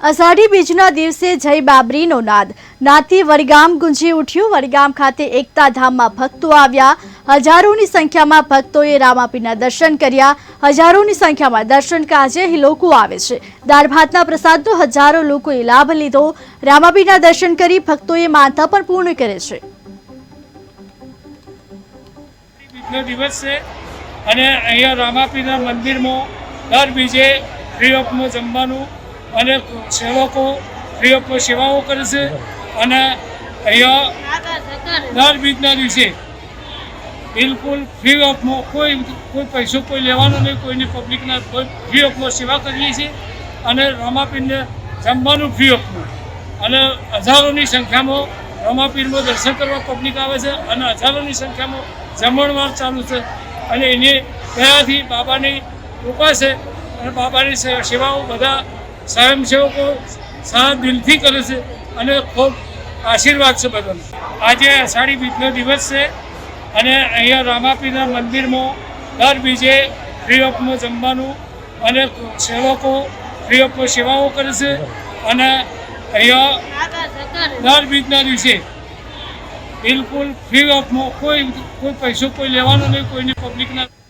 અષાઢી બીજના દિવસે જય બાબરીનો નાદ નાતી વડગામ ગુંજી ઉઠ્યું। વડગામ ખાતે એકતા ધામમાં ભક્તો આવ્યા। હજારોની સંખ્યામાં ભક્તોએ રામાપીરના દર્શન કર્યા। હજારોની સંખ્યામાં દર્શન કાજે લોકો આવે છે। દાળ ભાતના પ્રસાદનો હજારો લોકોએ લાભ લીધો। રામાપીરના દર્શન કરી ભક્તોએ માનતા પણ પૂર્ણ કરે છે। દિવસ છે અને અહીંયા રામાપીરના મંદિરમાં દર બીજે ફ્રી ઓફમાં જમવાનું અને સેવકો ફ્રી ઓફમાં સેવાઓ કરે છે અને અહીંયા દર બીજના દિવસે બિલકુલ ફ્રી ઓફમાં કોઈ પૈસો કોઈ લેવાનો નહીં, કોઈની પબ્લિકના કોઈ ફ્રી ઓફમાં સેવા કરીએ છીએ અને રામાપીરને જમવાનું ફ્રી ઓફમાં અને હજારોની સંખ્યામાં રામાપીરમાં દર્શન કરવા પબ્લિક આવે છે અને હજારોની સંખ્યામાં જમણવાર ચાલુ છે અને એની દયાથી બાબાની કૃપા છે અને બાબાની સેવાઓ બધા સ્વયંસેવકો સારા દિલથી કરે છે અને ખૂબ આશીર્વાદ છે બધાનો। આજે અષાઢી બીજનો દિવસ છે અને અહીંયા રામાપીરના મંદિરમાં દર બીજે ફ્રી ઓફમાં જમવાનું અને સેવકો ફ્રી ઓફમાં સેવાઓ કરે છે અને અહીંયા દર બીજના દિવસે બિલકુલ ફ્રી ઓફમાં કોઈ પૈસો કોઈ લેવાનો નહીં, કોઈની પબ્લિકના